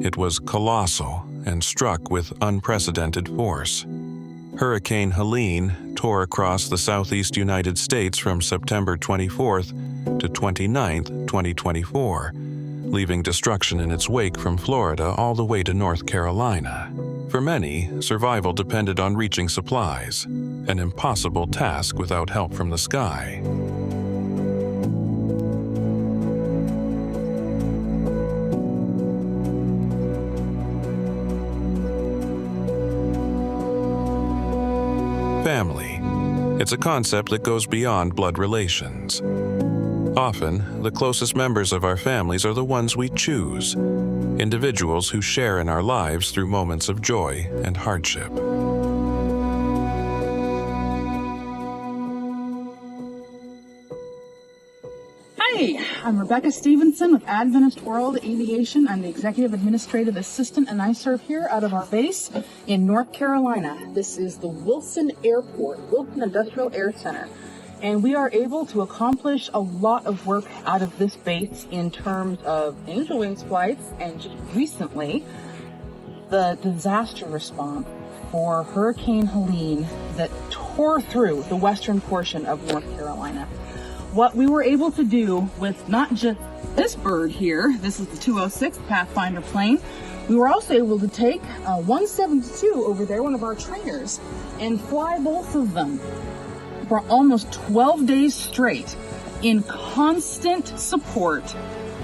It was colossal and struck with unprecedented force. Hurricane Helene tore across the southeast United States from September 24th to 29th, 2024, leaving destruction in its wake from Florida all the way to North Carolina. For many, survival depended on reaching supplies, an impossible task without help from the sky. Family. It's a concept that goes beyond blood relations. Often, the closest members of our families are the ones we choose, individuals who share in our lives through moments of joy and hardship. Hi, I'm Rebecca Stevenson with Adventist World Aviation. I'm the Executive Administrative Assistant, and I serve here out of our base in North Carolina. This is the Wilson Airport, Wilson Industrial Air Center. And we are able to accomplish a lot of work out of this base in terms of Angel Wings flights, and just recently, the disaster response for Hurricane Helene that tore through the western portion of North Carolina. What we were able to do with not just this bird here, this is the 206 Pathfinder plane, we were also able to take 172 over there, one of our trainers, and fly both of them for almost 12 days straight in constant support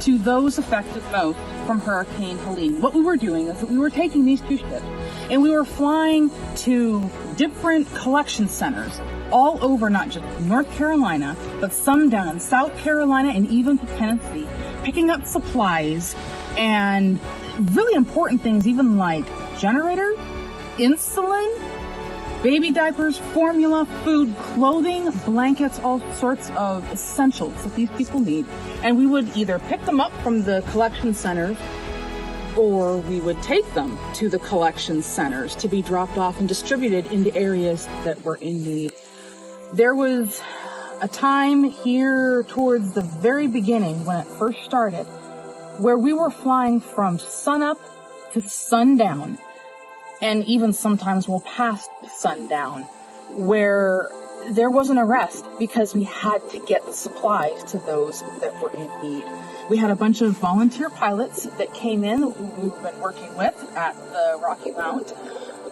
to those affected most from Hurricane Helene. What we were doing is that we were taking these two ships and we were flying to different collection centers all over, not just North Carolina, but some down in South Carolina and even to Tennessee, picking up supplies and really important things, even like generators, insulin, baby diapers, formula, food, clothing, blankets, all sorts of essentials that these people need. And we would either pick them up from the collection centers or we would take them to the collection centers to be dropped off and distributed in the areas that were in need. There was a time here towards the very beginning when it first started where we were flying from sunup to sundown, and even sometimes well past sundown, where there wasn't a rest because we had to get the supplies to those that were in need. We had a bunch of volunteer pilots that came in who we've been working with at the Rocky Mount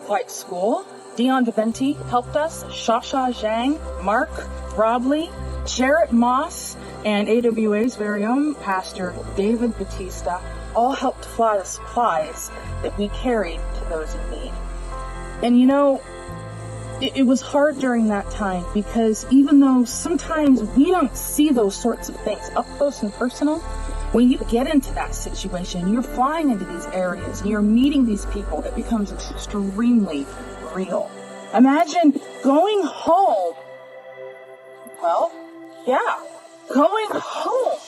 Flight School. Dion DeVenti helped us, Shasha Zhang, Mark Robley, Jarrett Moss, and AWA's very own Pastor David Batista all helped fly the supplies that we carried to those in need. And you know, it was hard during that time because even though sometimes we don't see those sorts of things up close and personal, when you get into that situation, you're flying into these areas and you're meeting these people, it becomes extremely real. Imagine going home. Well, yeah, going home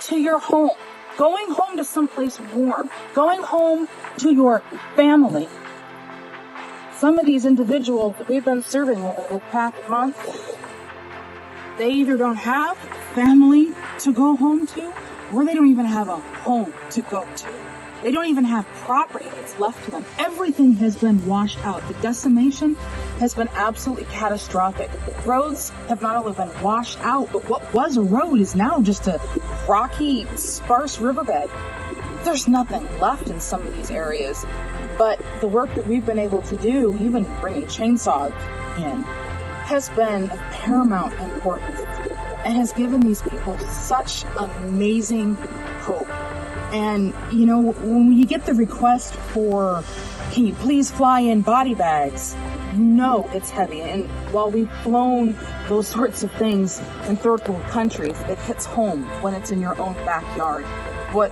to your home. Going home to someplace warm, going home to your family. Some of these individuals that we've been serving over the past month, they either don't have family to go home to, or they don't even have a home to go to. They don't even have property that's left to them. Everything has been washed out. The decimation has been absolutely catastrophic. Roads have not only been washed out, but what was a road is now just a rocky, sparse riverbed. There's nothing left in some of these areas. But the work that we've been able to do, even bringing chainsaws in, has been of paramount importance and has given these people such amazing hope. And, you know, when you get the request for, can you please fly in body bags? You know it's heavy. And while we've flown those sorts of things in third world countries, it hits home when it's in your own backyard. But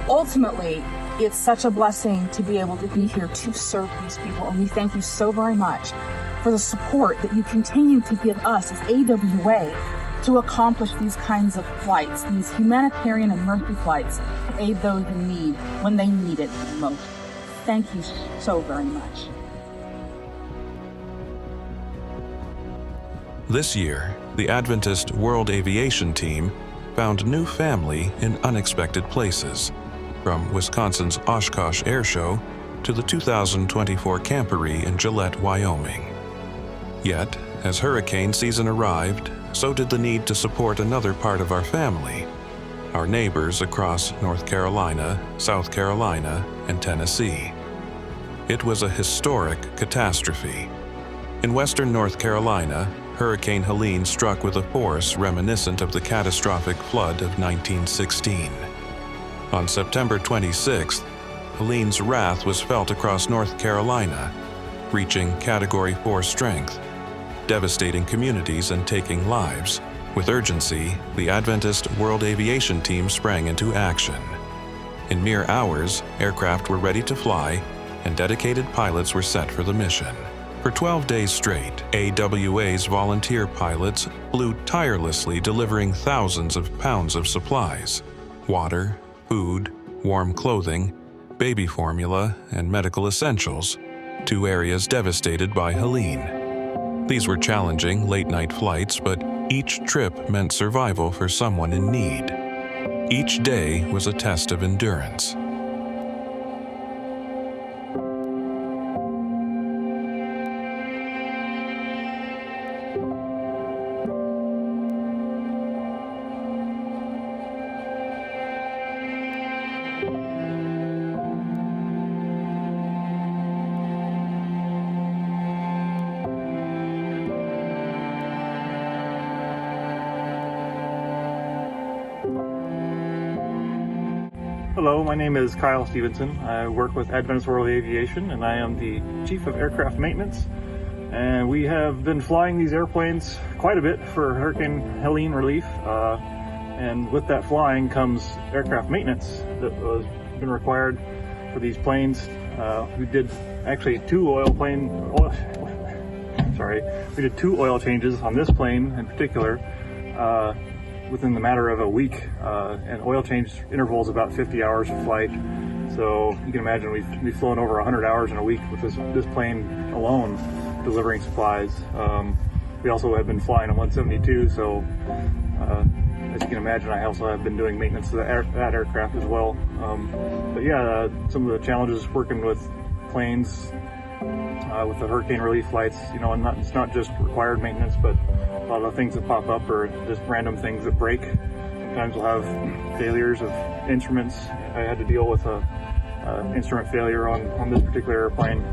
ultimately, it's such a blessing to be able to be here to serve these people. And we thank you so very much for the support that you continue to give us as AWA to accomplish these kinds of flights, these humanitarian and mercy flights, to aid those in need when they need it the most. Thank you so very much. This year, the Adventist World Aviation team found new family in unexpected places. from Wisconsin's Oshkosh Air Show to the 2024 Camporee in Gillette, Wyoming. Yet, as hurricane season arrived, so did the need to support another part of our family, our neighbors across North Carolina, South Carolina, and Tennessee. It was a historic catastrophe. In western North Carolina, Hurricane Helene struck with a force reminiscent of the catastrophic flood of 1916. On September 26th, Helene's wrath was felt across North Carolina, reaching Category 4 strength, devastating communities and taking lives. With urgency, the Adventist World Aviation team sprang into action. In mere hours, aircraft were ready to fly, and dedicated pilots were set for the mission. For 12 days straight, AWA's volunteer pilots flew tirelessly, delivering thousands of pounds of supplies: water, food, warm clothing, baby formula, and medical essentials to areas devastated by Helene. These were challenging late-night flights, but each trip meant survival for someone in need. Each day was a test of endurance. Hello, my name is Kyle Stevenson. I work with Adventist World Aviation, and I am the Chief of Aircraft Maintenance. And we have been flying these airplanes quite a bit for Hurricane Helene relief. And with that flying comes aircraft maintenance that was been required for these planes. We did actually we did 2 oil changes on this plane in particular within the matter of a week, and oil change intervals about 50 hours of flight. So you can imagine we've flown over 100 hours in a week with this plane alone, delivering supplies. We also have been flying a 172, so as you can imagine, I also have been doing maintenance to that aircraft as well. But yeah, some of the challenges working with planes with the hurricane relief flights, and it's not just required maintenance, but a lot of the things that pop up are just random things that break. Sometimes we'll have failures of instruments. I had to deal with a instrument failure on this particular airplane.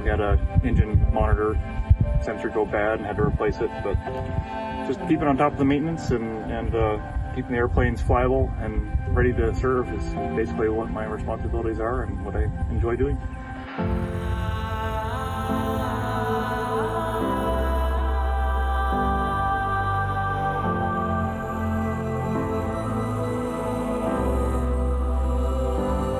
We had an engine monitor sensor go bad and had to replace it. But just keeping on top of the maintenance and keeping the airplanes flyable and ready to serve is basically what my responsibilities are and what I enjoy doing.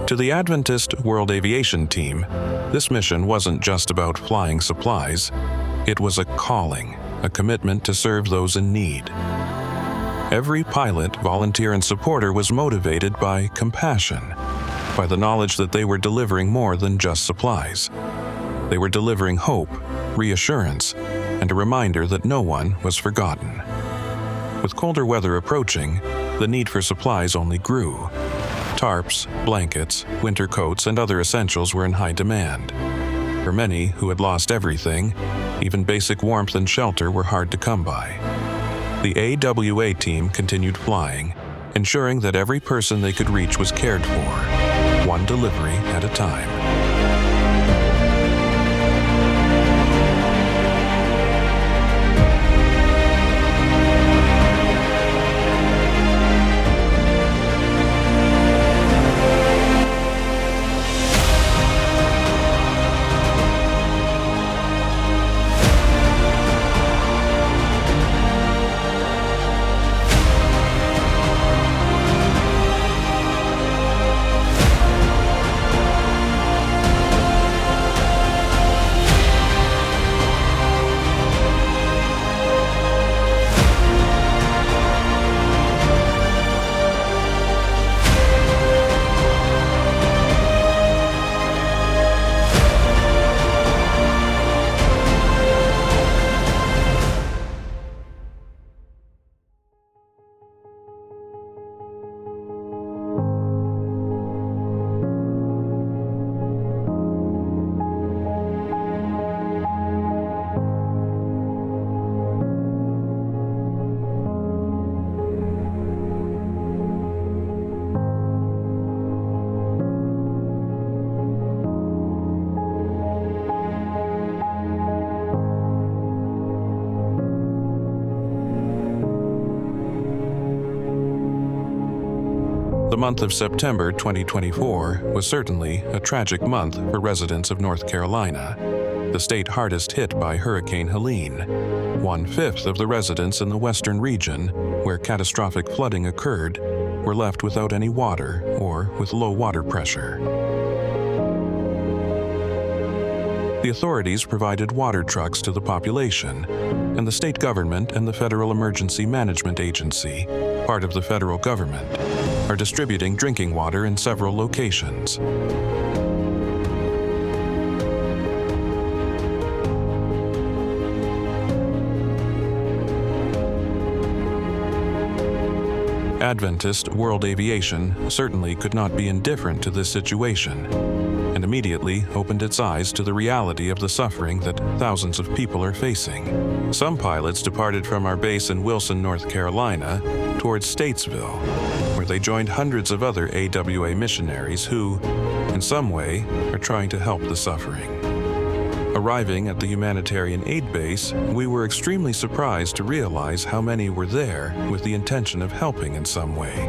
To the Adventist World Aviation team, this mission wasn't just about flying supplies. It was a calling, a commitment to serve those in need. Every pilot, volunteer, and supporter was motivated by compassion, by the knowledge that they were delivering more than just supplies. They were delivering hope, reassurance, and a reminder that no one was forgotten. With colder weather approaching, the need for supplies only grew. Tarps, blankets, winter coats, and other essentials were in high demand. For many who had lost everything, even basic warmth and shelter were hard to come by. The AWA team continued flying, ensuring that every person they could reach was cared for, one delivery at a time. The month of September 2024 was certainly a tragic month for residents of North Carolina, the state hardest hit by Hurricane Helene. 1/5 of the residents in the western region, where catastrophic flooding occurred, were left without any water or with low water pressure. The authorities provided water trucks to the population, and the state government and the Federal Emergency Management Agency, part of the federal government, are distributing drinking water in several locations. Adventist World Aviation certainly could not be indifferent to this situation, and immediately opened its eyes to the reality of the suffering that thousands of people are facing. Some pilots departed from our base in Wilson, North Carolina, towards Statesville, where they joined hundreds of other AWA missionaries who, in some way, are trying to help the suffering. Arriving at the humanitarian aid base, we were extremely surprised to realize how many were there with the intention of helping in some way.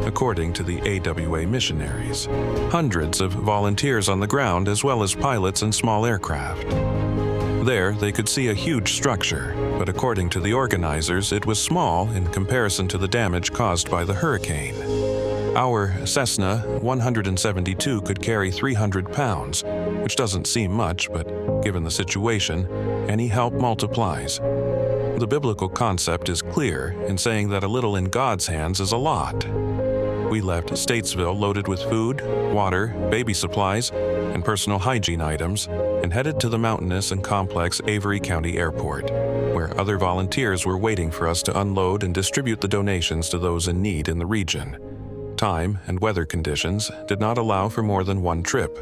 According to the AWA missionaries, hundreds of volunteers on the ground as well as pilots and small aircraft. There, they could see a huge structure, but according to the organizers, it was small in comparison to the damage caused by the hurricane. Our Cessna 172 could carry 300 pounds, which doesn't seem much, but given the situation, any help multiplies. The biblical concept is clear in saying that a little in God's hands is a lot. We left Statesville loaded with food, water, baby supplies, and personal hygiene items, and headed to the mountainous and complex Avery County Airport, where other volunteers were waiting for us to unload and distribute the donations to those in need in the region. Time and weather conditions did not allow for more than one trip,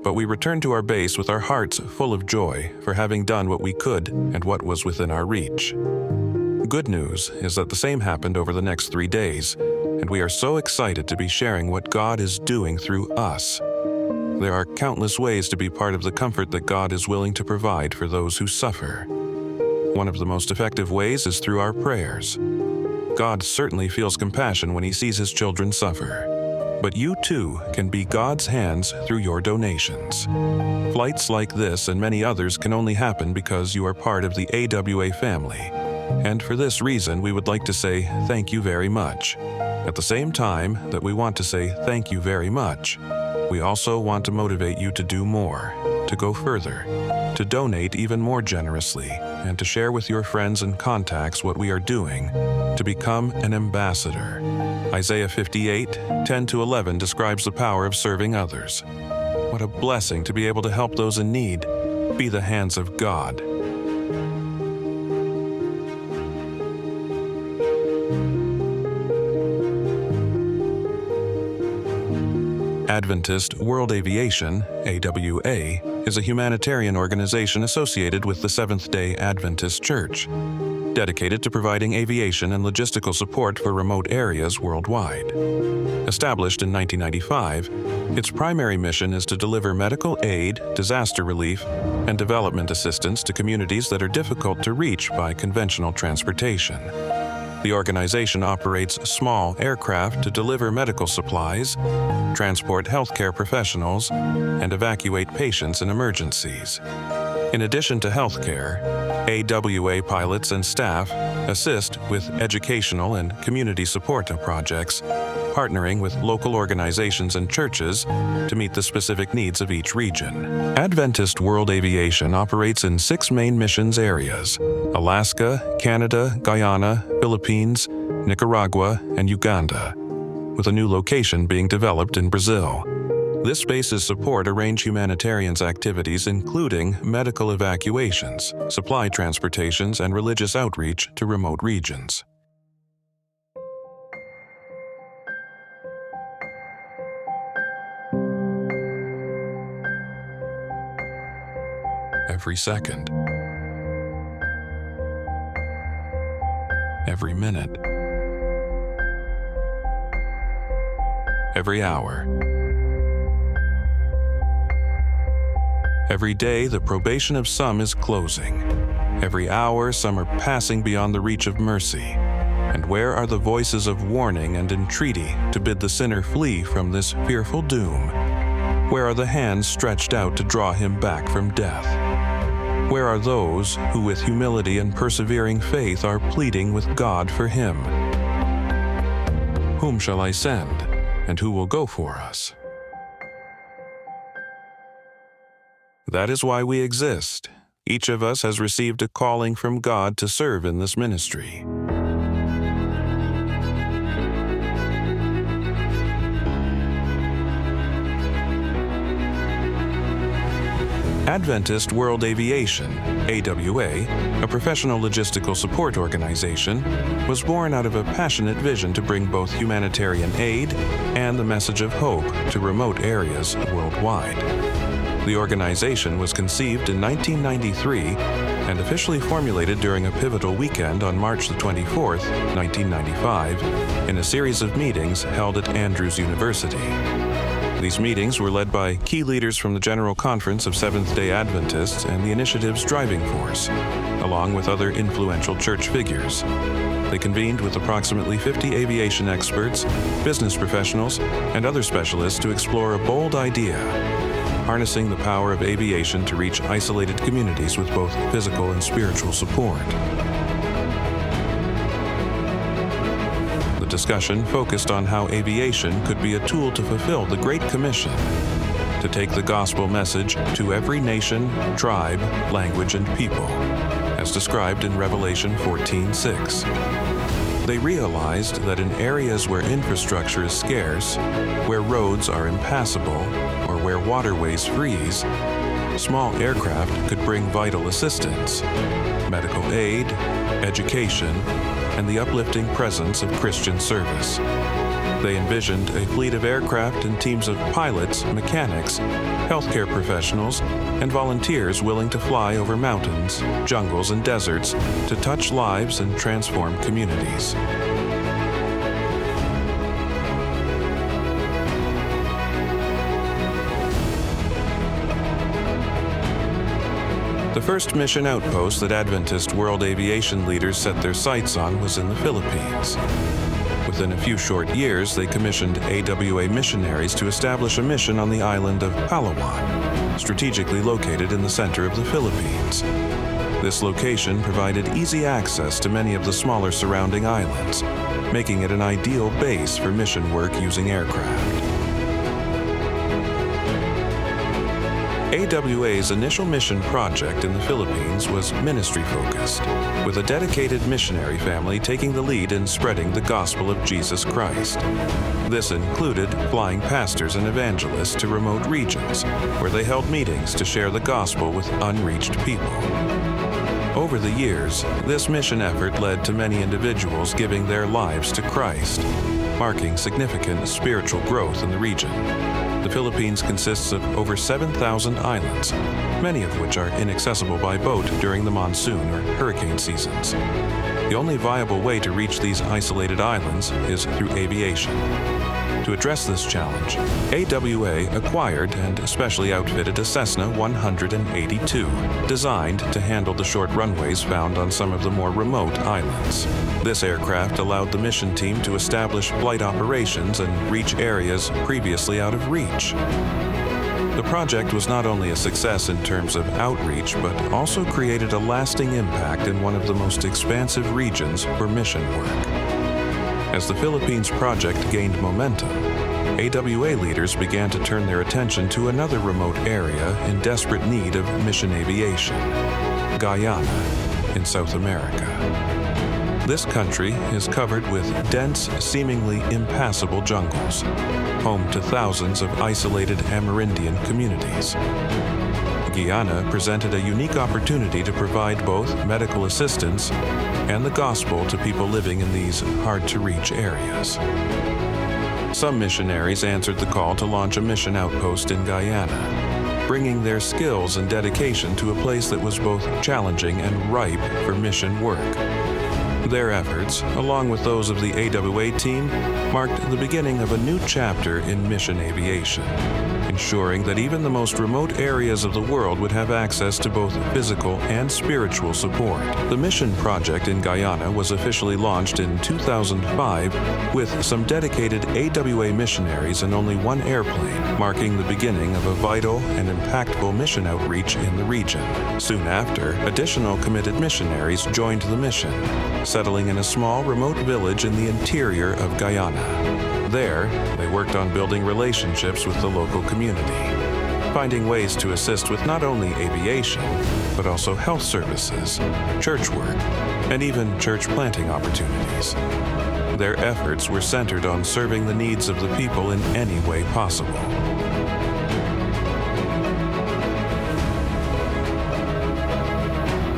but we returned to our base with our hearts full of joy for having done what we could and what was within our reach. Good news is that the same happened over the next 3 days, and we are so excited to be sharing what God is doing through us. There are countless ways to be part of the comfort that God is willing to provide for those who suffer. One of the most effective ways is through our prayers. God certainly feels compassion when He sees His children suffer. But you too can be God's hands through your donations. Flights like this and many others can only happen because you are part of the AWA family. And for this reason, we would like to say thank you very much. At the same time that we want to say thank you very much, we also want to motivate you to do more, to go further, to donate even more generously, and to share with your friends and contacts what we are doing, to become an ambassador. Isaiah 58:10-11 describes the power of serving others. What a blessing to be able to help those in need, be the hands of God. Adventist World Aviation, AWA, is a humanitarian organization associated with the Seventh-day Adventist Church, dedicated to providing aviation and logistical support for remote areas worldwide. Established in 1995, its primary mission is to deliver medical aid, disaster relief, and development assistance to communities that are difficult to reach by conventional transportation. The organization operates small aircraft to deliver medical supplies, transport healthcare professionals, and evacuate patients in emergencies. In addition to healthcare, AWA pilots and staff assist with educational and community support projects, partnering with local organizations and churches to meet the specific needs of each region. Adventist World Aviation operates in 6 main missions areas: Alaska, Canada, Guyana, Philippines, Nicaragua, and Uganda, with a new location being developed in Brazil. This base's support arrange humanitarian activities including medical evacuations, supply transportations, and religious outreach to remote regions. Every second, every minute, every hour. Every day, the probation of some is closing. Every hour, some are passing beyond the reach of mercy. And where are the voices of warning and entreaty to bid the sinner flee from this fearful doom? Where are the hands stretched out to draw him back from death? Where are those who with humility and persevering faith are pleading with God for him? Whom shall I send, and who will go for us? That is why we exist. Each of us has received a calling from God to serve in this ministry. Adventist World Aviation, AWA, a professional logistical support organization, was born out of a passionate vision to bring both humanitarian aid and the message of hope to remote areas worldwide. The organization was conceived in 1993 and officially formulated during a pivotal weekend on March the 24th, 1995, in a series of meetings held at Andrews University. These meetings were led by key leaders from the General Conference of Seventh-day Adventists and the initiative's driving force, along with other influential church figures. They convened with approximately 50 aviation experts, business professionals, and other specialists to explore a bold idea: harnessing the power of aviation to reach isolated communities with both physical and spiritual support. The discussion focused on how aviation could be a tool to fulfill the Great Commission, to take the gospel message to every nation, tribe, language, and people, as described in Revelation 14:6. They realized that in areas where infrastructure is scarce, where roads are impassable, or where waterways freeze, small aircraft could bring vital assistance, medical aid, education, and the uplifting presence of Christian service. They envisioned a fleet of aircraft and teams of pilots, mechanics, healthcare professionals, and volunteers willing to fly over mountains, jungles, and deserts to touch lives and transform communities. The first mission outpost that Adventist World Aviation leaders set their sights on was in the Philippines. Within a few short years, they commissioned AWA missionaries to establish a mission on the island of Palawan, strategically located in the center of the Philippines. This location provided easy access to many of the smaller surrounding islands, making it an ideal base for mission work using aircraft. AWA's initial mission project in the Philippines was ministry-focused, with a dedicated missionary family taking the lead in spreading the gospel of Jesus Christ. This included flying pastors and evangelists to remote regions, where they held meetings to share the gospel with unreached people. Over the years, this mission effort led to many individuals giving their lives to Christ, marking significant spiritual growth in the region. The Philippines consists of over 7,000 islands, many of which are inaccessible by boat during the monsoon or hurricane seasons. The only viable way to reach these isolated islands is through aviation. To address this challenge, AWA acquired and specially outfitted a Cessna 182, designed to handle the short runways found on some of the more remote islands. This aircraft allowed the mission team to establish flight operations and reach areas previously out of reach. The project was not only a success in terms of outreach, but also created a lasting impact in one of the most expansive regions for mission work. As the Philippines project gained momentum, AWA leaders began to turn their attention to another remote area in desperate need of mission aviation: Guyana in South America. This country is covered with dense, seemingly impassable jungles, home to thousands of isolated Amerindian communities. Guyana presented a unique opportunity to provide both medical assistance and the gospel to people living in these hard-to-reach areas. Some missionaries answered the call to launch a mission outpost in Guyana, bringing their skills and dedication to a place that was both challenging and ripe for mission work. Their efforts, along with those of the AWA team, marked the beginning of a new chapter in mission aviation, ensuring that even the most remote areas of the world would have access to both physical and spiritual support. The mission project in Guyana was officially launched in 2005 with some dedicated AWA missionaries and only one airplane, marking the beginning of a vital and impactful mission outreach in the region. Soon after, additional committed missionaries joined the mission, settling in a small remote village in the interior of Guyana. There, they worked on building relationships with the local community, finding ways to assist with not only aviation, but also health services, church work, and even church planting opportunities. Their efforts were centered on serving the needs of the people in any way possible.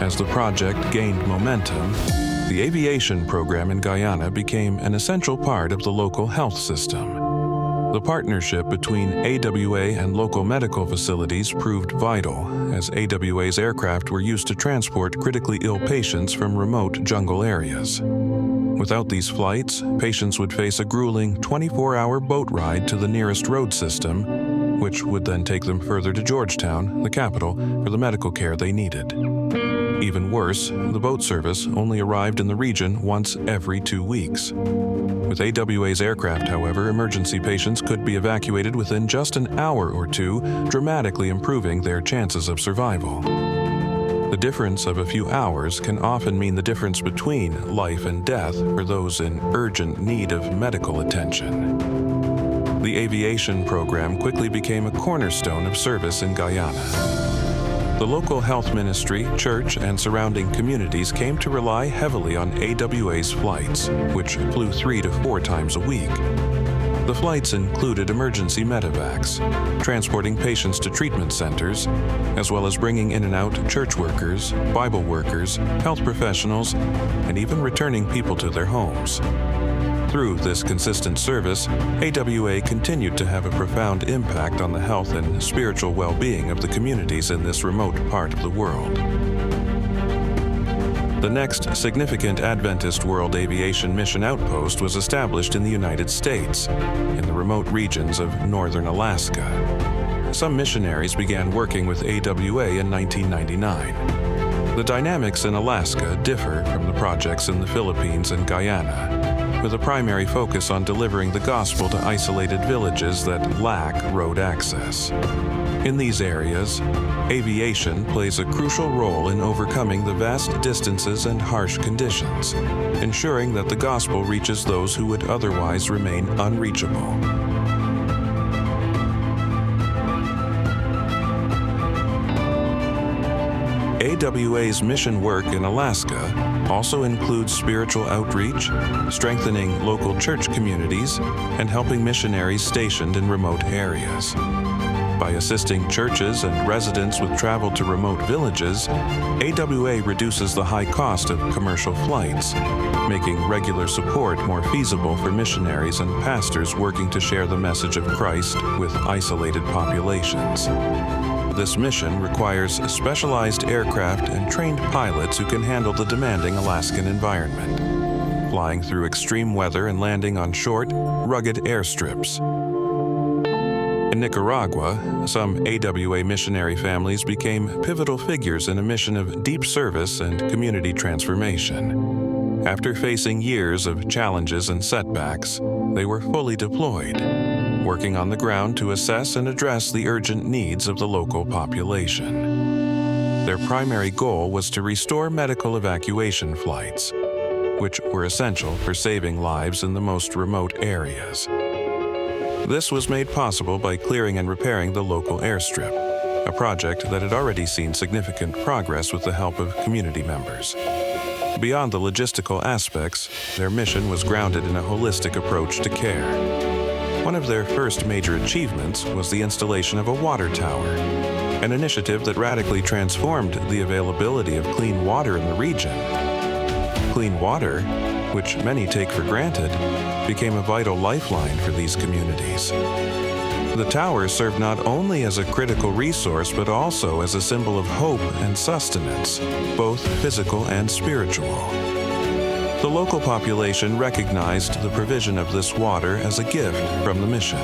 As the project gained momentum, the aviation program in Guyana became an essential part of the local health system. The partnership between AWA and local medical facilities proved vital, as AWA's aircraft were used to transport critically ill patients from remote jungle areas. Without these flights, patients would face a grueling 24-hour boat ride to the nearest road system, which would then take them further to Georgetown, the capital, for the medical care they needed. Even worse, the boat service only arrived in the region once every 2 weeks. With AWA's aircraft, however, emergency patients could be evacuated within just an hour or two, dramatically improving their chances of survival. The difference of a few hours can often mean the difference between life and death for those in urgent need of medical attention. The aviation program quickly became a cornerstone of service in Guyana. The local health ministry, church, and surrounding communities came to rely heavily on AWA's flights, which flew 3 to 4 times a week. The flights included emergency medevacs, transporting patients to treatment centers, as well as bringing in and out church workers, Bible workers, health professionals, and even returning people to their homes. Through this consistent service, AWA continued to have a profound impact on the health and spiritual well-being of the communities in this remote part of the world. The next significant Adventist World Aviation Mission outpost was established in the United States, in the remote regions of northern Alaska. Some missionaries began working with AWA in 1999. The dynamics in Alaska differ from the projects in the Philippines and Guyana, with a primary focus on delivering the gospel to isolated villages that lack road access. In these areas, aviation plays a crucial role in overcoming the vast distances and harsh conditions, ensuring that the gospel reaches those who would otherwise remain unreachable. AWA's mission work in Alaska also includes spiritual outreach, strengthening local church communities, and helping missionaries stationed in remote areas. By assisting churches and residents with travel to remote villages, AWA reduces the high cost of commercial flights, making regular support more feasible for missionaries and pastors working to share the message of Christ with isolated populations. This mission requires specialized aircraft and trained pilots who can handle the demanding Alaskan environment, flying through extreme weather and landing on short, rugged airstrips. In Nicaragua, some AWA missionary families became pivotal figures in a mission of deep service and community transformation. After facing years of challenges and setbacks, they were fully deployed, working on the ground to assess and address the urgent needs of the local population. Their primary goal was to restore medical evacuation flights, which were essential for saving lives in the most remote areas. This was made possible by clearing and repairing the local airstrip, a project that had already seen significant progress with the help of community members. Beyond the logistical aspects, their mission was grounded in a holistic approach to care. One of their first major achievements was the installation of a water tower, an initiative that radically transformed the availability of clean water in the region. Clean water, which many take for granted, became a vital lifeline for these communities. The tower served not only as a critical resource, but also as a symbol of hope and sustenance, both physical and spiritual. The local population recognized the provision of this water as a gift from the mission,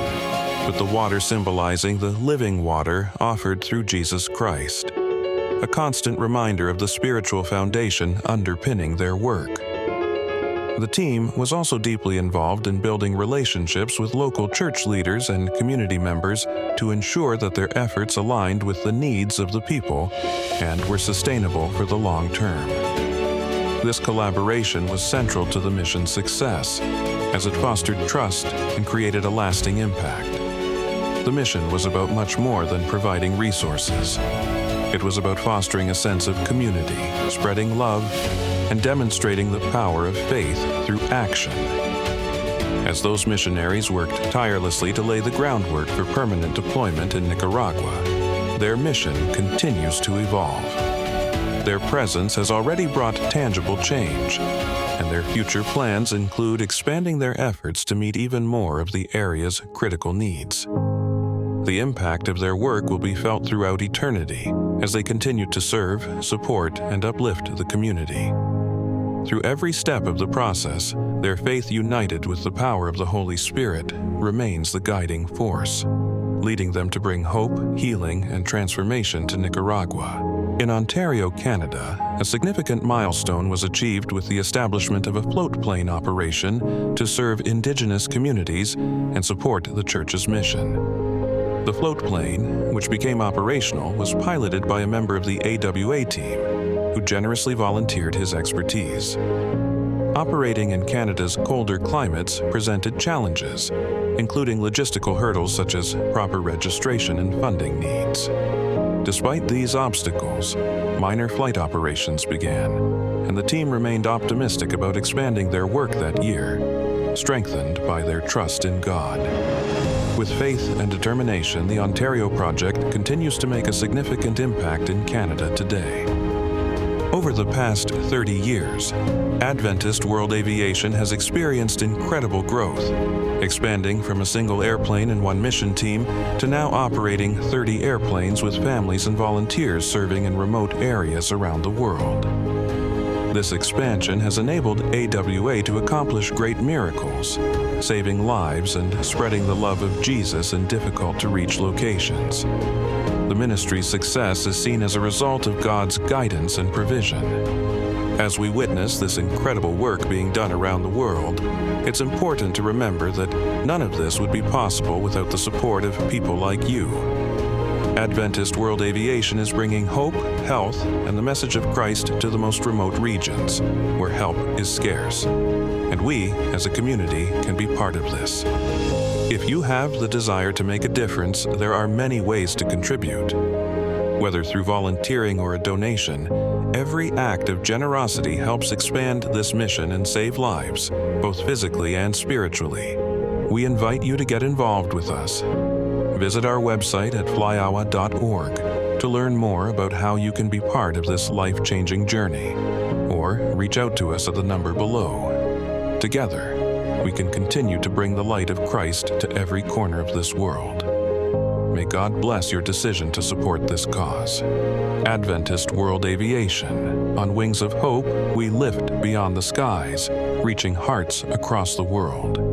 with the water symbolizing the living water offered through Jesus Christ, a constant reminder of the spiritual foundation underpinning their work. The team was also deeply involved in building relationships with local church leaders and community members to ensure that their efforts aligned with the needs of the people and were sustainable for the long term. This collaboration was central to the mission's success, as it fostered trust and created a lasting impact. The mission was about much more than providing resources. It was about fostering a sense of community, spreading love, and demonstrating the power of faith through action. As those missionaries worked tirelessly to lay the groundwork for permanent deployment in Nicaragua, their mission continues to evolve. Their presence has already brought tangible change, and their future plans include expanding their efforts to meet even more of the area's critical needs. The impact of their work will be felt throughout eternity as they continue to serve, support, and uplift the community. Through every step of the process, their faith united with the power of the Holy Spirit remains the guiding force, leading them to bring hope, healing, and transformation to Nicaragua. In Ontario, Canada, a significant milestone was achieved with the establishment of a float plane operation to serve Indigenous communities and support the church's mission. The float plane, which became operational, was piloted by a member of the AWA team, who generously volunteered his expertise. Operating in Canada's colder climates presented challenges, including logistical hurdles such as proper registration and funding needs. Despite these obstacles, minor flight operations began, and the team remained optimistic about expanding their work that year, strengthened by their trust in God. With faith and determination, the Ontario project continues to make a significant impact in Canada today. Over the past 30 years, Adventist World Aviation has experienced incredible growth, expanding from a single airplane and one mission team to now operating 30 airplanes with families and volunteers serving in remote areas around the world. This expansion has enabled AWA to accomplish great miracles, saving lives and spreading the love of Jesus in difficult-to-reach locations. The ministry's success is seen as a result of God's guidance and provision. As we witness this incredible work being done around the world, it's important to remember that none of this would be possible without the support of people like you. Adventist World Aviation is bringing hope, health, and the message of Christ to the most remote regions, where help is scarce. And we, as a community, can be part of this. If you have the desire to make a difference, there are many ways to contribute. Whether through volunteering or a donation, every act of generosity helps expand this mission and save lives, both physically and spiritually. We invite you to get involved with us. Visit our website at flyawa.org to learn more about how you can be part of this life-changing journey, or reach out to us at the number below. Together, we can continue to bring the light of Christ to every corner of this world. May God bless your decision to support this cause. Adventist World Aviation. On wings of hope, we lift beyond the skies, reaching hearts across the world.